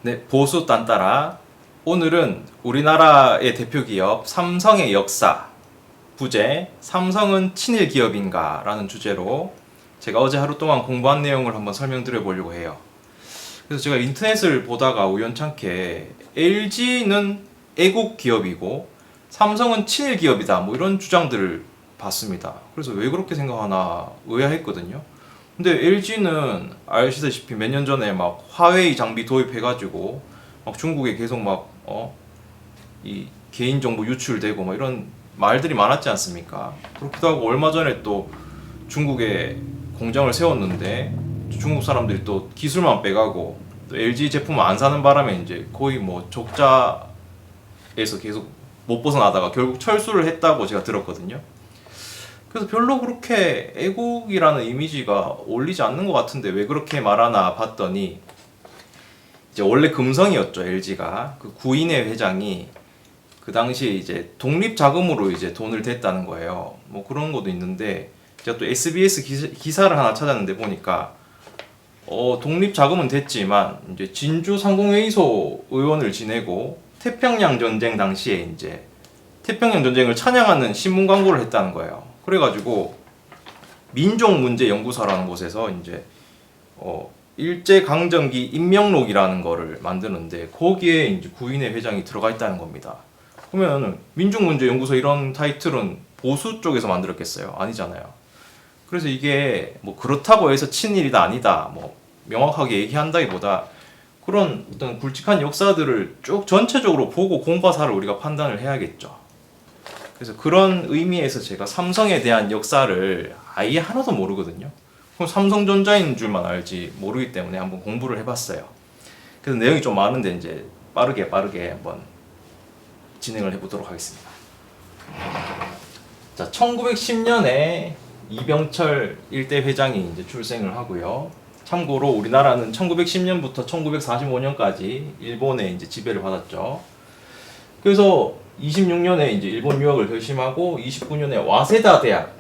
네, 보수 딴따라. 오늘은 우리나라의 대표 기업 삼성의 역사, 부제 삼성은 친일 기업인가? 라는 주제로 제가 어제 하루 동안 공부한 내용을 한번 설명드려 보려고 해요. 그래서 제가 인터넷을 보다가 우연찮게 LG는 애국 기업이고 삼성은 친일 기업이다, 뭐 이런 주장들을 봤습니다. 그래서 왜 그렇게 생각하나 의아했거든요. 근데 LG는 아시다시피 몇 년 전에 막 화웨이 장비 도입해가지고 막 중국에 계속 이 개인정보 유출되고 막 이런 말들이 많았지 않습니까? 그렇기도 하고 얼마 전에 또 중국에 공장을 세웠는데 중국 사람들이 또 기술만 빼가고 또 LG 제품을 안 사는 바람에 이제 거의 뭐 적자에서 계속 못 벗어나다가 결국 철수를 했다고 제가 들었거든요. 그래서 별로 그렇게 애국이라는 이미지가 어울리지 않는 것 같은데 왜 그렇게 말하나 봤더니 이제 원래 금성이었죠, LG가. 그 구인회 회장이 그 당시에 이제 독립 자금으로 이제 돈을 댔다는 거예요. 뭐 그런 것도 있는데 제가 또 SBS 기사를 하나 찾았는데 보니까 독립 자금은 됐지만 이제 진주 상공회의소 의원을 지내고 태평양 전쟁 당시에 이제 태평양 전쟁을 찬양하는 신문 광고를 했다는 거예요. 그래가지고 민족문제연구소라는 곳에서 이제 일제강점기 인명록이라는 거를 만드는데 거기에 이제 구인회 회장이 들어가 있다는 겁니다. 그러면 민족문제연구소 이런 타이틀은 보수 쪽에서 만들었겠어요? 아니잖아요. 그래서 이게 뭐 그렇다고 해서 친일이다 아니다 뭐 명확하게 얘기한다기보다 그런 어떤 굵직한 역사들을 쭉 전체적으로 보고 공과사를 우리가 판단을 해야겠죠. 그래서 그런 의미에서 제가 삼성에 대한 역사를 아예 하나도 모르거든요. 그럼 삼성전자인 줄만 알지 모르기 때문에 한번 공부를 해봤어요. 그래서 내용이 좀 많은데 이제 빠르게 한번 진행을 해보도록 하겠습니다. 자, 1910년에 이병철 일대 회장이 이제 출생을 하고요. 참고로 우리나라는 1910년부터 1945년까지 일본의 이제 지배를 받았죠. 그래서 26년에 이제 일본 유학을 결심하고 29년에 와세다 대학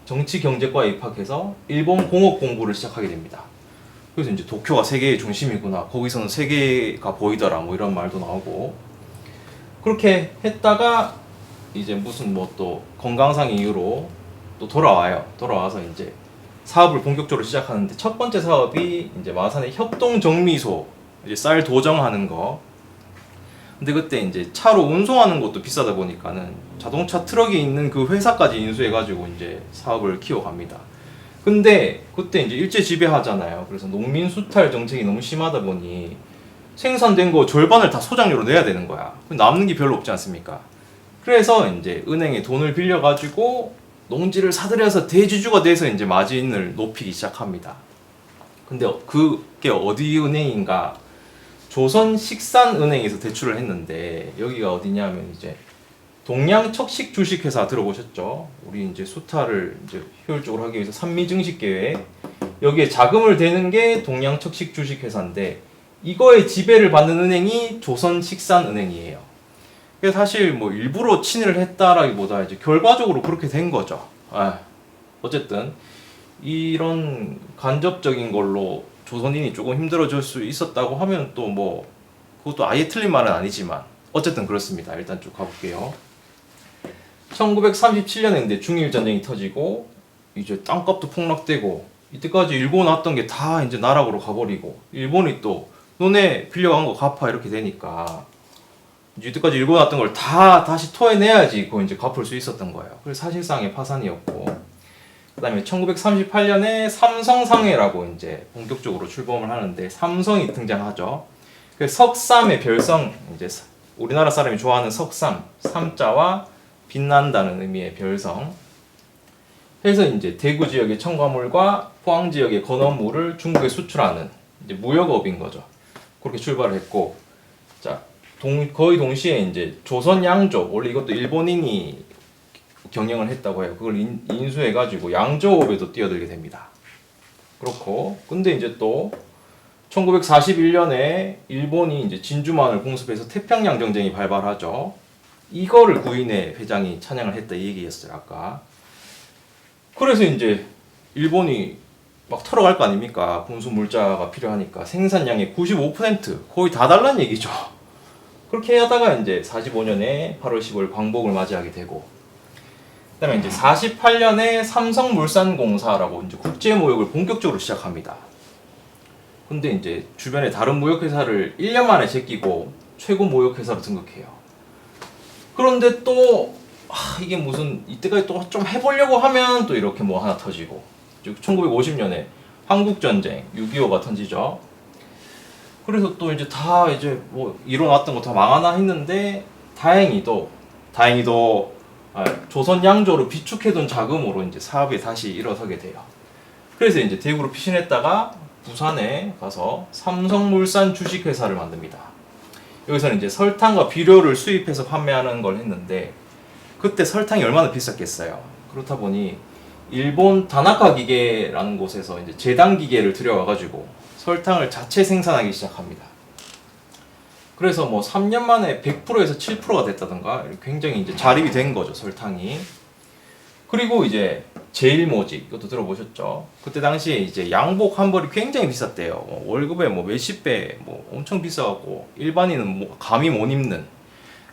정치경제과에 입학해서 일본 공업 공부를 시작하게 됩니다. 그래서 이제 도쿄가 세계의 중심이구나, 거기서는 세계가 보이더라, 뭐 이런 말도 나오고 그렇게 했다가 이제 무슨 뭐 또 건강상 이유로 또 돌아와서 이제 사업을 본격적으로 시작하는데 첫 번째 사업이 이제 마산의 협동정미소, 이제 쌀 도정하는 거. 근데 그때 이제 차로 운송하는 것도 비싸다 보니까는 자동차 트럭이 있는 그 회사까지 인수해가지고 이제 사업을 키워갑니다. 근데 그때 이제 일제 지배하잖아요. 그래서 농민 수탈 정책이 너무 심하다 보니 생산된 거 절반을 다 소장료로 내야 되는 거야. 남는 게 별로 없지 않습니까? 그래서 이제 은행에 돈을 빌려가지고 농지를 사들여서 대주주가 돼서 이제 마진을 높이기 시작합니다. 근데 그게 어디 은행인가? 조선식산은행에서 대출을 했는데 여기가 어디냐면 이제 동양척식 주식회사 들어보셨죠? 우리 이제 수타를 이제 효율적으로 하기 위해서 산미증식 계획, 여기에 자금을 대는 게 동양척식 주식회사인데 이거에 지배를 받는 은행이 조선식산은행이에요. 그래서 사실 뭐 일부러 친일을 했다라기보다 이제 결과적으로 그렇게 된 거죠. 어쨌든 이런 간접적인 걸로 조선인이 조금 힘들어질 수 있었다고 하면 또 뭐 그것도 아예 틀린 말은 아니지만 어쨌든 그렇습니다. 일단 쭉 가볼게요. 1937년에 근데 중일전쟁이 터지고 이제 땅값도 폭락되고 이때까지 일본 왔던 게 다 이제 나락으로 가버리고 일본이 또 너네 빌려간 거 갚아 이렇게 되니까 이제 이때까지 일본 왔던 걸 다 다시 토해내야지 그거 이제 갚을 수 있었던 거예요. 그래서 사실상의 파산이었고, 그 다음에 1938년에 삼성상회라고 이제 본격적으로 출범을 하는데 삼성이 등장하죠. 그 석삼의 별성, 이제 우리나라 사람이 좋아하는 석삼, 삼자와 빛난다는 의미의 별성. 해서 이제 대구 지역의 첨가물과 포항 지역의 건어물을 중국에 수출하는 이제 무역업인 거죠. 그렇게 출발을 했고, 자, 거의 동시에 이제 조선 양조, 원래 이것도 일본인이 경영을 했다고 해요. 그걸 인수해가지고 양조업에도 뛰어들게 됩니다. 그렇고, 근데 이제 또 1941년에 일본이 이제 진주만을 공습해서 태평양 전쟁이 발발하죠. 이거를 구인회 회장이 찬양을 했다 이 얘기였어요, 아까. 그래서 이제 일본이 막 털어갈 거 아닙니까? 군수 물자가 필요하니까 생산량의 95% 거의 다 달라는 얘기죠. 그렇게 하다가 이제 45년에 8월 15일 광복을 맞이하게 되고, 그다음에 이제 48년에 삼성물산공사라고 이제 국제 모욕을 본격적으로 시작합니다. 근데 이제 주변에 다른 모욕회사를 1년 만에 제끼고 최고 모욕회사로 등극해요. 그런데 또 이게 무슨 이때까지 또 좀 해보려고 하면 또 이렇게 뭐 하나 터지고, 1950년에 한국전쟁 6.25가 터지죠. 그래서 또 이제 다 이제 뭐 이뤄놨던 거 다 망하나 했는데 다행히도 조선 양조로 비축해둔 자금으로 이제 사업이 다시 일어서게 돼요. 그래서 이제 대구로 피신했다가 부산에 가서 삼성물산 주식회사를 만듭니다. 여기서는 이제 설탕과 비료를 수입해서 판매하는 걸 했는데, 그때 설탕이 얼마나 비쌌겠어요. 그렇다 보니 일본 다나카 기계라는 곳에서 이제 제당 기계를 들여와가지고 설탕을 자체 생산하기 시작합니다. 그래서 뭐 3년 만에 100%에서 7%가 됐다던가 굉장히 이제 자립이 된 거죠, 설탕이. 그리고 이제 제일모직, 이것도 들어보셨죠? 그때 당시에 이제 양복 한 벌이 굉장히 비쌌대요. 월급에 뭐 몇십 배, 뭐 엄청 비싸갖고 일반인은 뭐 감히 못 입는.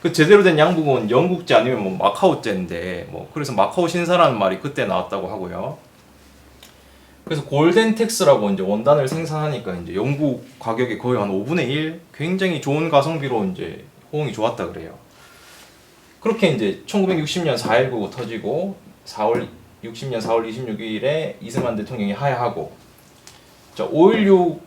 그 제대로 된 양복은 영국제 아니면 뭐 마카오제인데, 뭐 그래서 마카오 신사라는 말이 그때 나왔다고 하고요. 그래서 골덴텍스라고 이제 원단을 생산하니까 이제 영국 가격이 거의 한 5분의 1, 굉장히 좋은 가성비로 이제 호응이 좋았다 그래요. 그렇게 이제 1960년 4.19 터지고 60년 4월 26일에 이승만 대통령이 하야하고, 5.16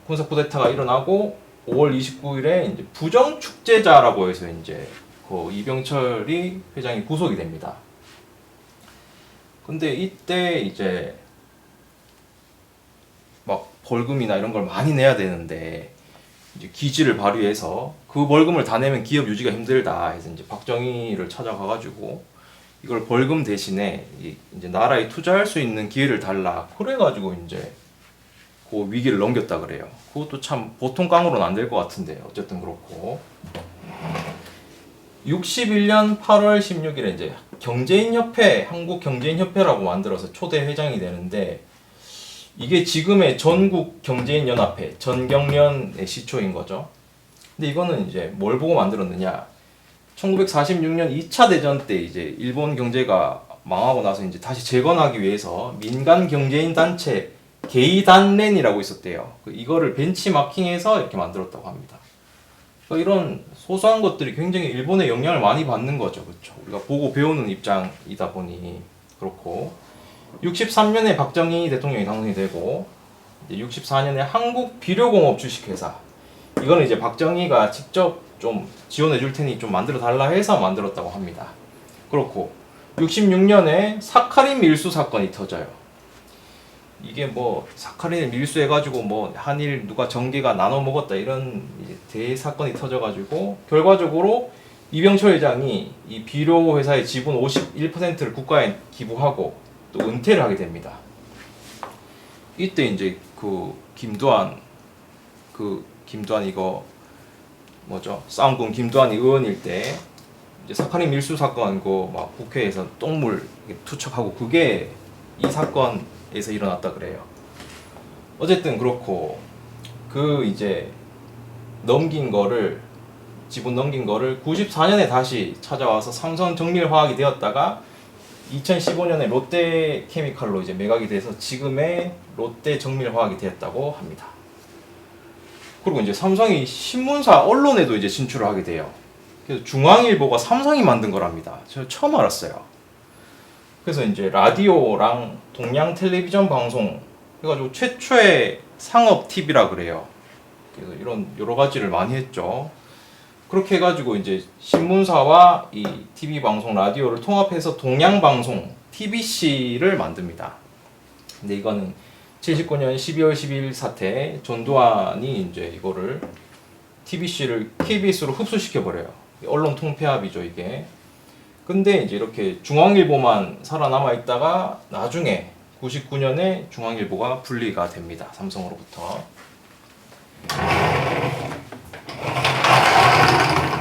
군사 쿠데타가 일어나고 5월 29일에 이제 부정축제자라고 해서 이제 그 이병철이 회장이 구속이 됩니다. 근데 이때 이제 막 벌금이나 이런 걸 많이 내야 되는데, 이제 기지를 발휘해서 그 벌금을 다 내면 기업 유지가 힘들다 해서 이제 박정희를 찾아가가지고 이걸 벌금 대신에 이제 나라에 투자할 수 있는 기회를 달라, 그래가지고 이제 그 위기를 넘겼다 그래요. 그것도 참 보통 깡으로는 안 될 것 같은데 어쨌든 그렇고, 61년 8월 16일에 이제 경제인협회, 한국경제인협회라고 만들어서 초대 회장이 되는데, 이게 지금의 전국경제인연합회, 전경련의 시초인 거죠. 근데 이거는 이제 뭘 보고 만들었느냐? 1946년 2차 대전 때 이제 일본 경제가 망하고 나서 이제 다시 재건하기 위해서 민간 경제인 단체 게이단렌이라고 있었대요. 이거를 벤치마킹해서 이렇게 만들었다고 합니다. 이런 소소한 것들이 굉장히 일본의 영향을 많이 받는 거죠. 그렇죠? 우리가 보고 배우는 입장이다 보니 그렇고, 63년에 박정희 대통령이 당선이 되고, 이제 64년에 한국비료공업 주식회사, 이거는 이제 박정희가 직접 좀 지원해 줄 테니 좀 만들어 달라 해서 만들었다고 합니다. 그렇고 66년에 사카린 밀수 사건이 터져요. 이게 뭐 사카린을 밀수해가지고 뭐 한일 누가 정계가 나눠 먹었다 이런 이제 대사건이 터져가지고, 결과적으로 이병철 회장이 이 비료 회사의 지분 51%를 국가에 기부하고 또 은퇴를 하게 됩니다. 이때 이제 김두한 이거 뭐죠? 싸움꾼 김두한이 의원일 때 이제 사카린 밀수 사건 막 국회에서 똥물 투척하고, 그게 이 사건에서 일어났다 그래요. 어쨌든 그렇고, 이제 지분 넘긴 거를 94년에 다시 찾아와서 삼성 정밀화학이 되었다가 2015년에 롯데케미칼로 이제 매각이 돼서 지금의 롯데 정밀화학이 되었다고 합니다. 그리고 이제 삼성이 신문사 언론에도 이제 진출을 하게 돼요. 그래서 중앙일보가 삼성이 만든 거랍니다. 제가 처음 알았어요. 그래서 이제 라디오랑 동양 텔레비전 방송 해가지고 최초의 상업 TV라 그래요. 그래서 이런 여러 가지를 많이 했죠. 그렇게 해가지고 이제 신문사와 이 TV 방송, 라디오를 통합해서 동양방송 TBC를 만듭니다. 근데 이거는 79년 12월 12일 사태, 전두환이 이제 이거를 TBC를 KBS로 흡수시켜 버려요. 언론 통폐합이죠, 이게. 근데 이제 이렇게 중앙일보만 살아남아 있다가 나중에 99년에 중앙일보가 분리가 됩니다, 삼성으로부터.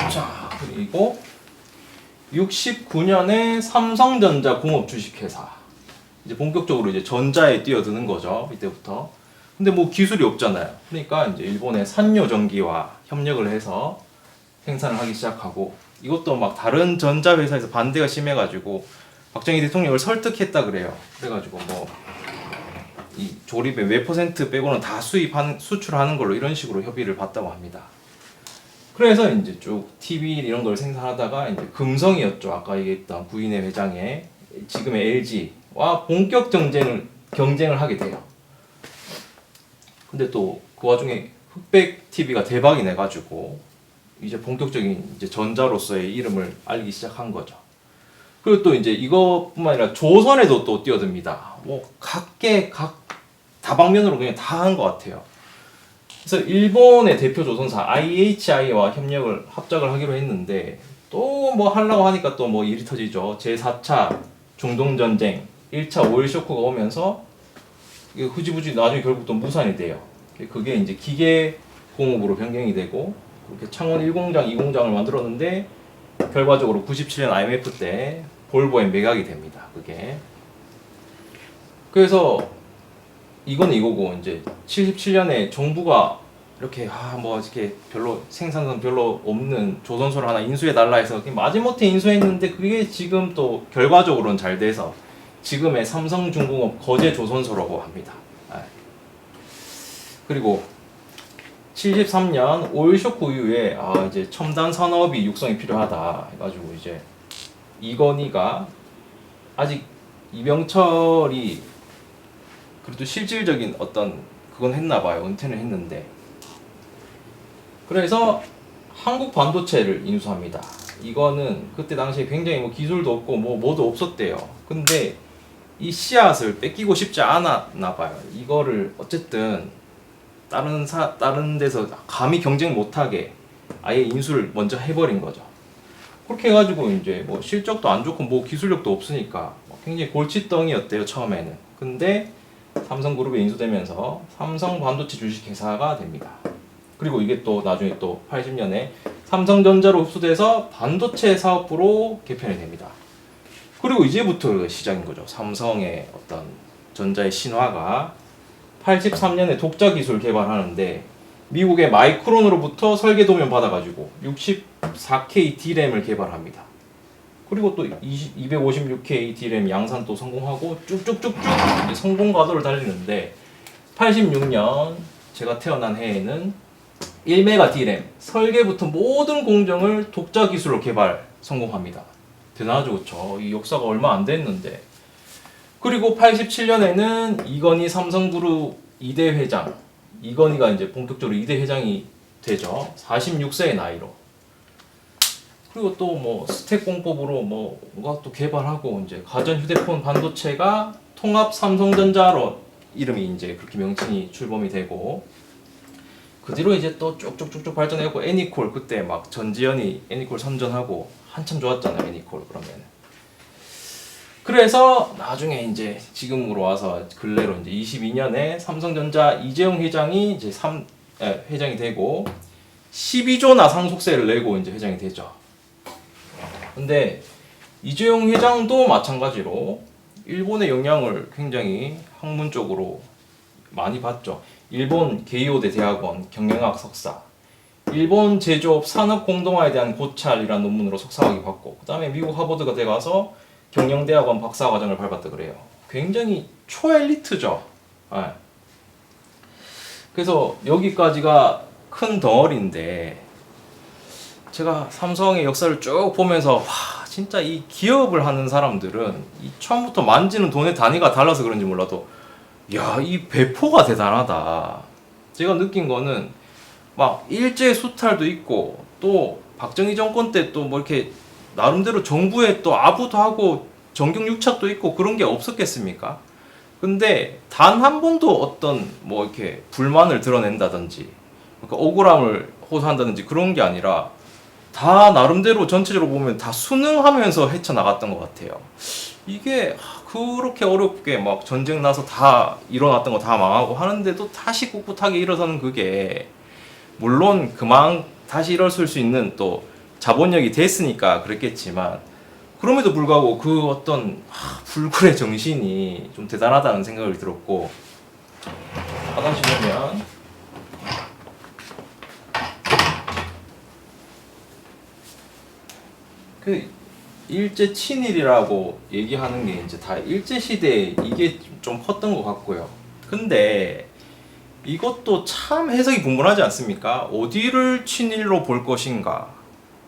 자, 그리고 69년에 삼성전자 공업 주식회사, 이제 본격적으로 이제 전자에 뛰어드는 거죠. 이때부터. 근데 뭐 기술이 없잖아요. 그러니까 이제 일본의 산요전기와 협력을 해서 생산을 하기 시작하고, 이것도 막 다른 전자 회사에서 반대가 심해가지고 박정희 대통령을 설득했다 그래요. 그래가지고 뭐 이 조립의 몇 퍼센트 빼고는 다 수출하는 걸로 이런 식으로 협의를 봤다고 합니다. 그래서 이제 쭉 TV 이런 걸 생산하다가 이제 금성이었죠. 아까 얘기했던 구인의 회장의 지금의 LG와 본격 경쟁을 하게 돼요. 근데 또 그 와중에 흑백 TV가 대박이 내가지고 이제 본격적인 이제 전자로서의 이름을 알기 시작한 거죠. 그리고 또 이제 이것뿐만 아니라 조선에도 또 뛰어듭니다. 뭐 각 다방면으로 그냥 다 한 것 같아요. 그래서 일본의 대표 조선사 IHI와 합작을 하기로 했는데, 또 뭐 하려고 하니까 또 뭐 일이 터지죠. 제4차 중동전쟁, 1차 오일 쇼크가 오면서 흐지부지 나중에 결국 또 무산이 돼요. 그게 이제 기계공업으로 변경이 되고, 그렇게 창원 1공장, 2공장을 만들었는데 결과적으로 97년 IMF 때 볼보에 매각이 됩니다. 그게. 그래서 이건 이거고, 이제 77년에 정부가 이렇게 뭐 이렇게 별로 생산성 별로 없는 조선소를 하나 인수해 달라 해서 마지못해 인수했는데, 그게 지금 또 결과적으로는 잘 돼서 지금의 삼성중공업 거제 조선소라고 합니다. 그리고 73년 오일 쇼크 이후에 이제 첨단 산업이 육성이 필요하다 해가지고 이제 이건희가, 아직 이병철이 그래도 실질적인 어떤 그건 했나봐요. 은퇴는 했는데. 그래서 한국 반도체를 인수합니다. 이거는 그때 당시에 굉장히 뭐 기술도 없고 뭐도 없었대요. 근데 이 씨앗을 뺏기고 싶지 않았나봐요. 이거를 어쨌든 다른 데서 감히 경쟁 못하게 아예 인수를 먼저 해버린 거죠. 그렇게 해가지고 이제 뭐 실적도 안 좋고 뭐 기술력도 없으니까 굉장히 골칫덩이였대요, 처음에는. 근데 삼성그룹에 인수되면서 삼성 반도체 주식회사가 됩니다. 그리고 이게 또 나중에 또 80년에 삼성전자로 흡수돼서 반도체 사업부로 개편이 됩니다. 그리고 이제부터 시작인 거죠. 삼성의 어떤 전자의 신화가 83년에 독자 기술 개발하는데, 미국의 마이크론으로부터 설계 도면 받아가지고 64K D램을 개발합니다. 그리고 또 256K D램 양산 또 성공하고 쭉쭉쭉쭉 성공 가도를 달리는데, 86년 제가 태어난 해에는 1메가 D램 설계부터 모든 공정을 독자 기술로 개발 성공합니다. 대단하죠, 그쵸? 이 역사가 얼마 안 됐는데. 그리고 87년에는 이건희 삼성그룹 2대 회장, 이건희가 이제 본격적으로 2대 회장이 되죠. 46세의 나이로. 그리고 또 뭐 스택 공법으로 뭔가 또 개발하고, 이제 가전 휴대폰 반도체가 통합 삼성전자로 이름이 이제 그렇게 명칭이 출범이 되고, 그 뒤로 이제 또 쭉쭉쭉쭉 발전했고, 애니콜 그때 막 전지현이 애니콜 선전하고 한참 좋았잖아요, 애니콜. 그러면 그래서 나중에 이제 지금으로 와서 근래로 이제 22년에 삼성전자 이재용 회장이 이제 회장이 되고 12조나 상속세를 내고 이제 회장이 되죠. 근데 이재용 회장도 마찬가지로 일본의 영향을 굉장히 학문적으로 많이 받죠. 일본 게이오대 대학원 경영학 석사, 일본 제조업 산업 공동화에 대한 고찰이라는 논문으로 석사학위 받고, 그 다음에 미국 하버드가 돼가서 경영대학원 박사과정을 밟았다 그래요. 굉장히 초엘리트죠. 네. 그래서 여기까지가 큰 덩어리인데, 제가 삼성의 역사를 쭉 보면서 진짜 이 기업을 하는 사람들은 이 처음부터 만지는 돈의 단위가 달라서 그런지 몰라도 이 배포가 대단하다. 제가 느낀 거는 막 일제 수탈도 있고, 또 박정희 정권 때 또 뭐 이렇게 나름대로 정부에 또 아부도 하고 정경유착도 있고 그런 게 없었겠습니까? 근데 단 한 번도 어떤 뭐 이렇게 불만을 드러낸다든지, 그러니까 억울함을 호소한다든지 그런 게 아니라 다 나름대로 전체적으로 보면 다 순응하면서 헤쳐나갔던 것 같아요. 이게 그렇게 어렵게 막 전쟁 나서 다 일어났던 거 다 망하고 하는데도 다시 꿋꿋하게 일어서는, 그게 물론 다시 일어설 수 있는 또 자본력이 됐으니까 그랬겠지만, 그럼에도 불구하고 그 어떤 불굴의 정신이 좀 대단하다는 생각을 들었고, 화장실 보면 그 일제 친일이라고 얘기하는 게 이제 다 일제 시대에 이게 좀 컸던 것 같고요. 근데 이것도 참 해석이 분분하지 않습니까? 어디를 친일로 볼 것인가?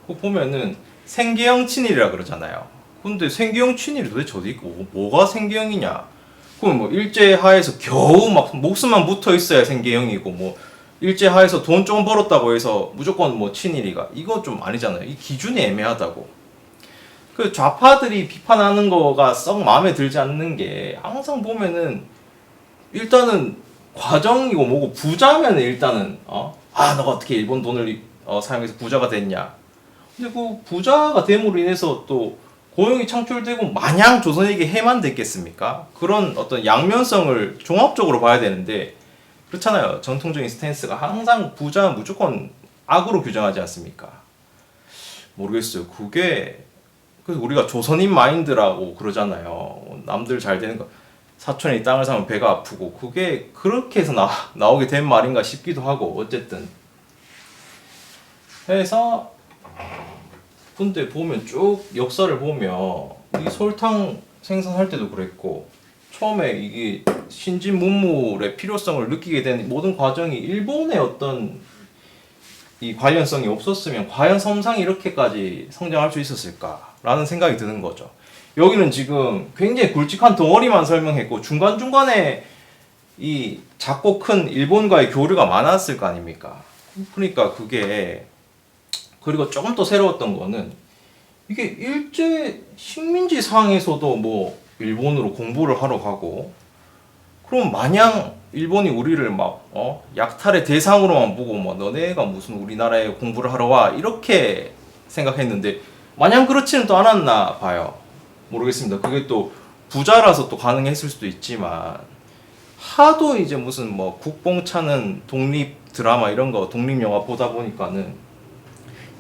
그거 보면은 생계형 친일이라 그러잖아요. 근데 생계형 친일이 도대체 어디 있고 뭐가 생계형이냐? 그럼 뭐 일제 하에서 겨우 막 목숨만 붙어 있어야 생계형이고, 뭐 일제 하에서 돈 좀 벌었다고 해서 무조건 뭐 친일이가, 이거 좀 아니잖아요. 이 기준이 애매하다고. 그 좌파들이 비판하는 거가 썩 마음에 들지 않는 게, 항상 보면은 일단은 과정이고 뭐고, 부자면 일단은 너가 어떻게 일본 돈을 사용해서 부자가 됐냐. 근데 그 부자가 됨으로 인해서 또 고용이 창출되고 마냥 조선에게 해만 됐겠습니까? 그런 어떤 양면성을 종합적으로 봐야 되는데 그렇잖아요. 전통적인 스탠스가 항상 부자는 무조건 악으로 규정하지 않습니까? 모르겠어요. 그게 그래서 우리가 조선인 마인드라고 그러잖아요. 남들 잘 되는 거, 사촌이 땅을 사면 배가 아프고, 그게 그렇게 해서 나오게 된 말인가 싶기도 하고. 어쨌든 해서, 근데 보면 쭉 역사를 보면 이 설탕 생산할 때도 그랬고, 처음에 이게 신진문물의 필요성을 느끼게 된 모든 과정이 일본의 어떤 이 관련성이 없었으면 과연 섬상이 이렇게까지 성장할 수 있었을까라는 생각이 드는 거죠. 여기는 지금 굉장히 굵직한 덩어리만 설명했고, 중간중간에 이 작고 큰 일본과의 교류가 많았을 거 아닙니까? 그러니까 그게, 그리고 조금 더 새로웠던 거는, 이게 일제 식민지 상에서도 뭐 일본으로 공부를 하러 가고, 그럼 마냥 일본이 우리를 막 약탈의 대상으로만 보고 뭐 너네가 무슨 우리나라에 공부를 하러 와 이렇게 생각했는데, 마냥 그렇지는 또 않았나 봐요. 모르겠습니다. 그게 또 부자라서 또 가능했을 수도 있지만, 하도 이제 무슨 뭐 국뽕차는 독립 드라마 이런 거, 독립 영화 보다 보니까는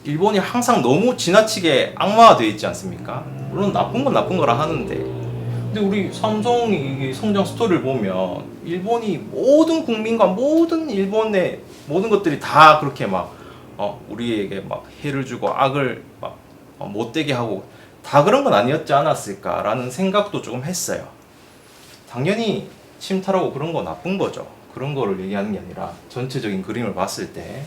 일본이 항상 너무 지나치게 악마화되어 있지 않습니까? 물론 나쁜 건 나쁜 거라 하는데, 근데 우리 삼성이 성장 스토리를 보면 일본이 모든 국민과 모든 일본의 모든 것들이 다 그렇게 막 우리에게 막 해를 주고 악을 막 못되게 하고, 다 그런 건 아니었지 않았을까라는 생각도 조금 했어요. 당연히 침탈하고 그런 거 나쁜 거죠. 그런 거를 얘기하는 게 아니라 전체적인 그림을 봤을 때.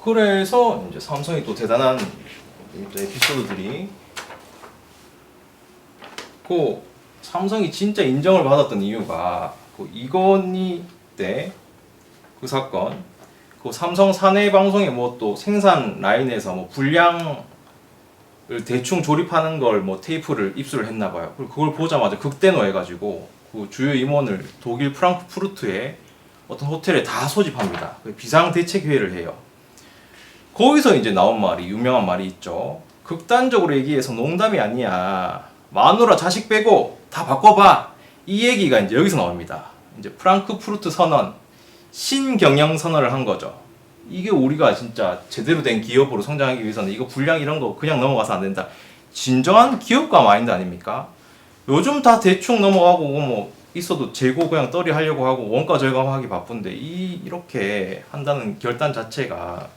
그래서 이제 삼성이 또 대단한 에피소드들이, 그 삼성이 진짜 인정을 받았던 이유가 그 이건희 때 그 사건, 그 삼성 사내 방송에 뭐 또 생산 라인에서 뭐 불량을 대충 조립하는 걸 뭐 테이프를 입수를 했나 봐요. 그리고 그걸 보자마자 극대노해가지고 그 주요 임원을 독일 프랑크푸르트의 어떤 호텔에 다 소집합니다. 비상대책회의를 해요. 거기서 이제 나온 말이, 유명한 말이 있죠. 극단적으로 얘기해서 농담이 아니야. 마누라 자식 빼고 다 바꿔봐. 이 얘기가 이제 여기서 나옵니다. 이제 프랑크푸르트 선언, 신경영 선언을 한 거죠. 이게 우리가 진짜 제대로 된 기업으로 성장하기 위해서는 이거 불량 이런 거 그냥 넘어가서 안 된다. 진정한 기업가 마인드 아닙니까? 요즘 다 대충 넘어가고 뭐 있어도 재고 그냥 떨이 하려고 하고 원가 절감하기 바쁜데, 이렇게 한다는 결단 자체가,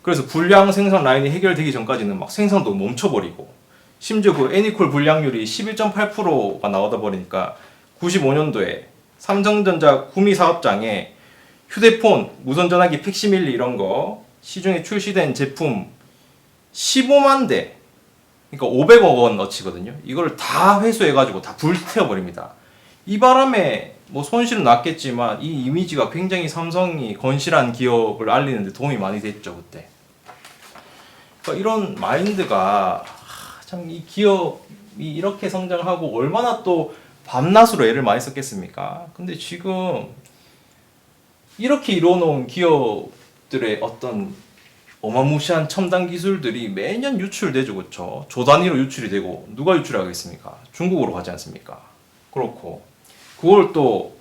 그래서 불량 생산 라인이 해결되기 전까지는 막 생산도 멈춰버리고, 심지어 그 애니콜 불량률이 11.8%가 나오다 버리니까 95년도에 삼성전자 구미 사업장에 휴대폰, 무선전화기, 팩시밀리 이런 거 시중에 출시된 제품 15만 대, 그러니까 500억 원어치거든요. 이걸 다 회수해가지고 다 불태워버립니다. 이 바람에 뭐 손실은 났겠지만 이 이미지가 굉장히 삼성이 건실한 기업을 알리는데 도움이 많이 됐죠, 그때. 그러니까 이런 마인드가 참, 이 기업이 이렇게 성장하고 얼마나 또 밤낮으로 애를 많이 썼겠습니까? 근데 지금 이렇게 이뤄놓은 기업들의 어떤 어마무시한 첨단 기술들이 매년 유출되죠, 그렇죠? 조 단위로 유출이 되고, 누가 유출하겠습니까? 중국으로 가지 않습니까? 그렇고, 그걸 또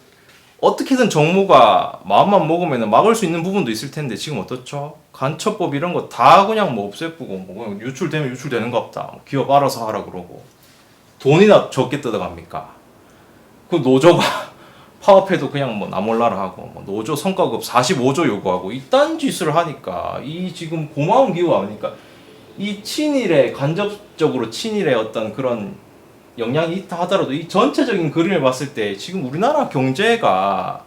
어떻게든 정부가 마음만 먹으면 막을 수 있는 부분도 있을 텐데 지금 어떻죠? 간첩법 이런 거 다 그냥 뭐 없애쁘고 뭐 그냥 유출되면 유출되는 거 없다. 뭐 기업 알아서 하라 그러고 돈이나 적게 뜯어갑니까? 그 노조가 파업해도 그냥 뭐 나 몰라라 하고 뭐 노조 성과급 45조 요구하고 이딴 짓을 하니까 이 지금 고마운 기후 아닙니까? 이 친일의 간접적으로 친일의 어떤 그런 영향이 있다 하더라도 이 전체적인 그림을 봤을 때 지금 우리나라 경제가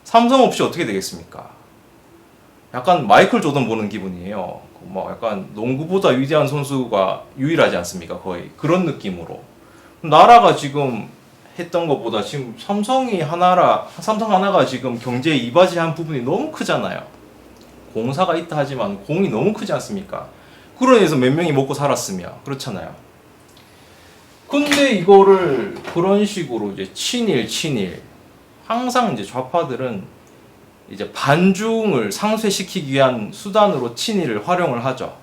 삼성 없이 어떻게 되겠습니까? 약간 마이클 조던 보는 기분이에요. 뭐 약간 농구보다 위대한 선수가 유일하지 않습니까? 거의 그런 느낌으로 나라가 지금 했던 것보다 지금 삼성 하나가 지금 경제에 이바지한 부분이 너무 크잖아요. 공사가 있다 하지만 공이 너무 크지 않습니까? 그런 데서 몇 명이 먹고 살았으며 그렇잖아요. 근데 이거를 그런 식으로 이제 친일 항상 이제 좌파들은 이제 반중을 상쇄시키기 위한 수단으로 친일을 활용을 하죠.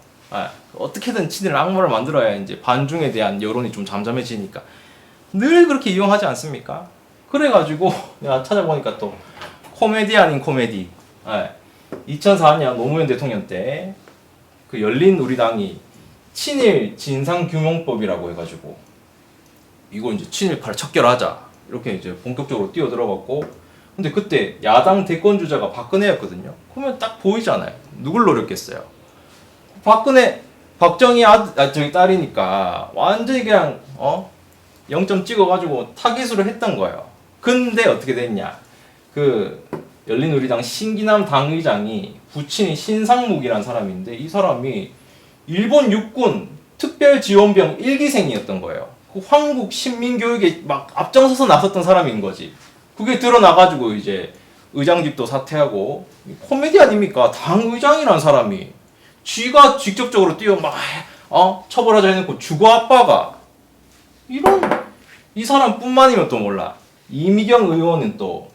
어떻게든 친일 악마를 만들어야 이제 반중에 대한 여론이 좀 잠잠해지니까 늘 그렇게 이용하지 않습니까? 그래가지고 내가 찾아보니까 또 코미디 아닌 코미디. 2004년 노무현 대통령 때 그 열린 우리당이 친일 진상규명법이라고 해가지고 이거 이제 친일파를 척결하자 이렇게 이제 본격적으로 뛰어들어갔고 근데 그때 야당 대권 주자가 박근혜였거든요. 그러면 딱 보이잖아요. 누굴 노렸겠어요? 박정희 저기 딸이니까 완전히 그냥 0점 찍어가지고 타깃으로 했던 거예요. 근데 어떻게 됐냐? 그 열린우리당 신기남 당의장이 부친이 신상묵이라는 사람인데 이 사람이 일본 육군 특별지원병 1기생이었던 거예요. 그 황국 신민교육에 막 앞장서서 나섰던 사람인 거지. 그게 드러나가지고 이제 의장직도 사퇴하고 코미디 아닙니까? 당의장이란 사람이 쥐가 직접적으로 뛰어 막 처벌하자 해놓고 주거 아빠가 이런 이 사람뿐만이면 또 몰라. 이미경 의원은 또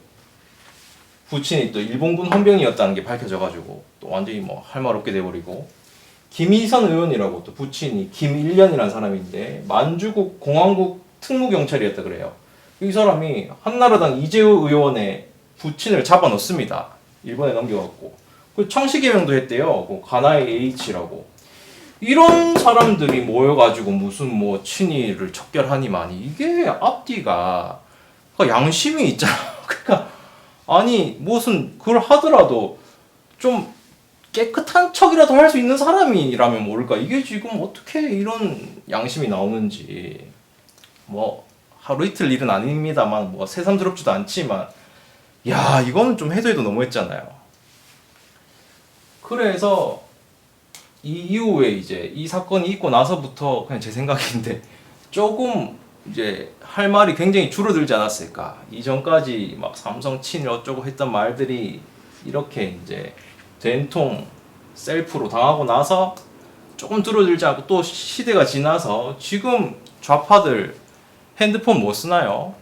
부친이 또 일본군 헌병이었다는 게 밝혀져가지고 또 완전히 뭐 할 말 없게 돼버리고 김희선 의원이라고 또 부친이 김일련이라는 사람인데 만주국 공안국 특무경찰이었다 그래요. 이 사람이 한나라당 이재호 의원의 부친을 잡아넣습니다. 일본에 넘겨갖고 그 청시개명도 했대요. 그 가나의 H라고. 이런 사람들이 모여가지고 무슨 뭐 친일을 척결하니만이 이게 앞뒤가 양심이 있잖아. 그러니까 아니 무슨 그걸 하더라도 좀 깨끗한 척이라도 할 수 있는 사람이라면 모를까. 이게 지금 어떻게 이런 양심이 나오는지 뭐 하루 이틀 일은 아닙니다만 뭐 새삼스럽지도 않지만 야 이거는 좀 해도 너무했잖아요. 그래서 이 이후에 이제 이 사건이 있고 나서부터 그냥 제 생각인데 조금 이제 할 말이 굉장히 줄어들지 않았을까. 이전까지 막 삼성 친일 어쩌고 했던 말들이 이렇게 이제 된통 셀프로 당하고 나서 조금 줄어들지 않고 또 시대가 지나서 지금 좌파들 핸드폰 뭐 쓰나요?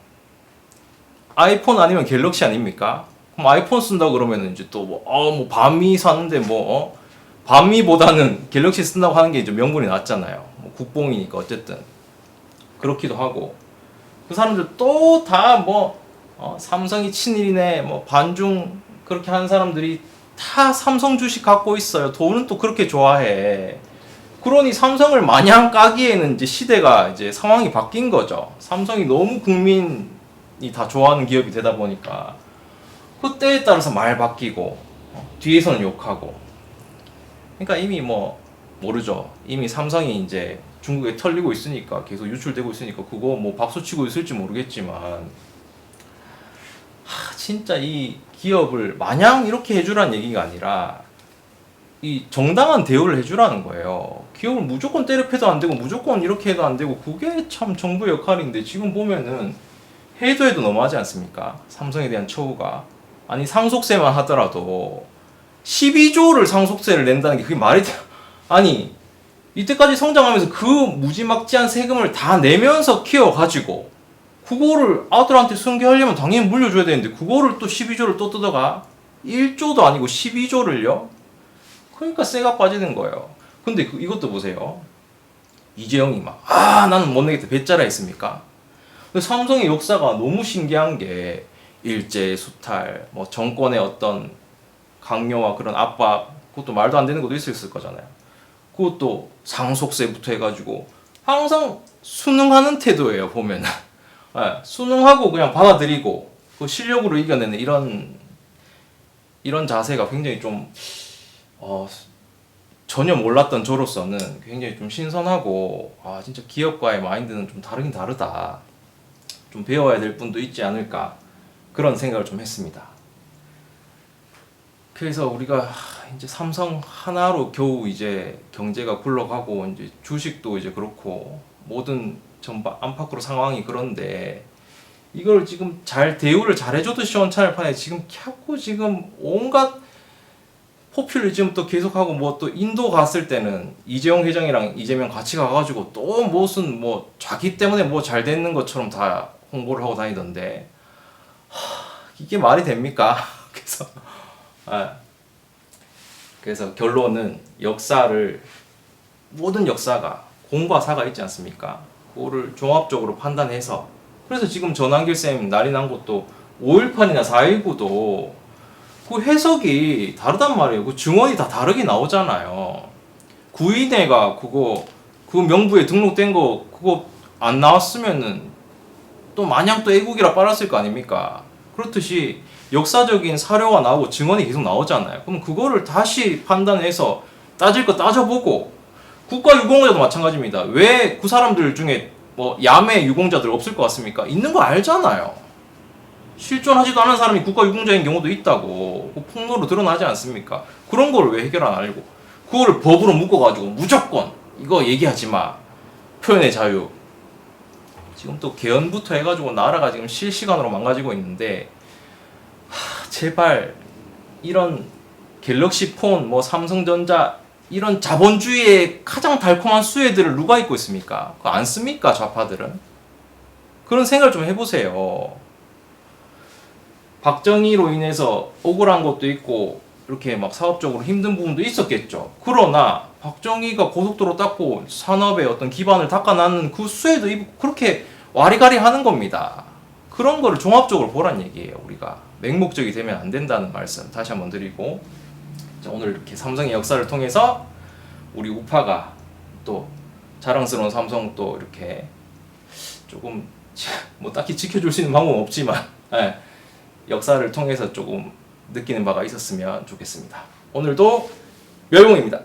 아이폰 아니면 갤럭시 아닙니까? 그럼 아이폰 쓴다 그러면 이제 또 뭐 반미 사는데 반미보다는 갤럭시 쓴다고 하는 게 이제 명분이 낫잖아요. 뭐 국뽕이니까 어쨌든 그렇기도 하고 그 사람들 또 다 삼성이 친일이네 뭐 반중 그렇게 하는 사람들이 다 삼성 주식 갖고 있어요. 돈은 또 그렇게 좋아해. 그러니 삼성을 마냥 까기에는 이제 시대가 이제 상황이 바뀐 거죠. 삼성이 너무 국민이 다 좋아하는 기업이 되다 보니까 그때에 따라서 말 바뀌고 뒤에서는 욕하고. 그러니까 이미 모르죠. 이미 삼성이 이제 중국에 털리고 있으니까 계속 유출되고 있으니까 그거 뭐 박수치고 있을지 모르겠지만 진짜 이 기업을 마냥 이렇게 해주라는 얘기가 아니라 이 정당한 대우를 해주라는 거예요. 기업을 무조건 때려 패도 안 되고 무조건 이렇게 해도 안 되고 그게 참 정부 역할인데 지금 보면은 해도 너무하지 않습니까? 삼성에 대한 처우가. 아니 상속세만 하더라도 12조를 상속세를 낸다는 게 그게 말이 돼? 아니 이때까지 성장하면서 그 무지막지한 세금을 다 내면서 키워가지고 그거를 아들한테 승계하려면 당연히 물려줘야 되는데 그거를 또 12조를 또 뜯어가? 1조도 아니고 12조를요? 그러니까 쇠가 빠지는 거예요. 근데 이것도 보세요. 이재용이 나는 못 내겠다 배짜라 했습니까? 근데 삼성의 역사가 너무 신기한 게 일제 수탈, 뭐 정권의 어떤 강요와 그런 압박, 그것도 말도 안 되는 것도 있을 거잖아요. 그것도 상속세부터 해가지고 항상 순응하는 태도예요, 보면은. 예, 순응하고 그냥 받아들이고 그 실력으로 이겨내는 이런 자세가 굉장히 좀 전혀 몰랐던 저로서는 굉장히 좀 신선하고, 아 진짜 기업과의 마인드는 좀 다르긴 다르다, 좀 배워야 될 분도 있지 않을까, 그런 생각을 좀 했습니다. 그래서 우리가 이제 삼성 하나로 겨우 이제 경제가 굴러가고 이제 주식도 이제 그렇고 모든 전반 안팎으로 상황이 그런데, 이걸 지금 잘 대우를 잘해줘도 시원찮을 판에 지금 자꾸 지금 온갖 포퓰리즘 또 계속하고, 뭐 또 인도 갔을 때는 이재용 회장이랑 이재명 같이 가가지고 또 무슨 뭐 자기 때문에 뭐 잘 되는 것처럼 다 홍보를 하고 다니던데, 이게 말이 됩니까? 그래서 그래서 결론은 모든 역사가 공과 사가 있지 않습니까? 그거를 종합적으로 판단해서, 그래서 지금 전환길 쌤 난리 난 것도 5.18이나 4.19도 그 해석이 다르단 말이에요. 그 증언이 다 다르게 나오잖아요. 구인회가 그 명부에 등록된 거 그거 안 나왔으면은 또 마냥 또 애국이라 빨았을 거 아닙니까? 그렇듯이 역사적인 사료가 나오고 증언이 계속 나오잖아요. 그럼 그거를 다시 판단해서 따질 거 따져보고, 국가 유공자도 마찬가지입니다. 왜 그 사람들 중에 뭐 야매 유공자들 없을 것 같습니까? 있는 거 알잖아요. 실존하지도 않은 사람이 국가 유공자인 경우도 있다고, 그 폭로로 드러나지 않습니까? 그런 걸 왜 해결 안 하려고 그거를 법으로 묶어가지고 무조건 이거 얘기하지 마, 표현의 자유. 지금 또 개헌부터 해가지고 나라가 지금 실시간으로 망가지고 있는데, 제발 이런 갤럭시 폰, 뭐 삼성전자, 이런 자본주의의 가장 달콤한 수혜들을 누가 입고 있습니까? 그거 안 씁니까, 좌파들은? 그런 생각을 좀 해보세요. 박정희로 인해서 억울한 것도 있고 이렇게 막 사업적으로 힘든 부분도 있었겠죠. 그러나 박정희가 고속도로 닦고 산업의 어떤 기반을 닦아놨는 그 수혜도 입고 그렇게 와리가리 하는 겁니다. 그런 거를 종합적으로 보란 얘기예요. 우리가 맹목적이 되면 안 된다는 말씀 다시 한번 드리고, 자, 오늘 이렇게 삼성의 역사를 통해서 우리 우파가 또 자랑스러운 삼성 또 이렇게 조금 뭐 딱히 지켜줄 수 있는 방법은 없지만 역사를 통해서 조금 느끼는 바가 있었으면 좋겠습니다. 오늘도 멸공입니다.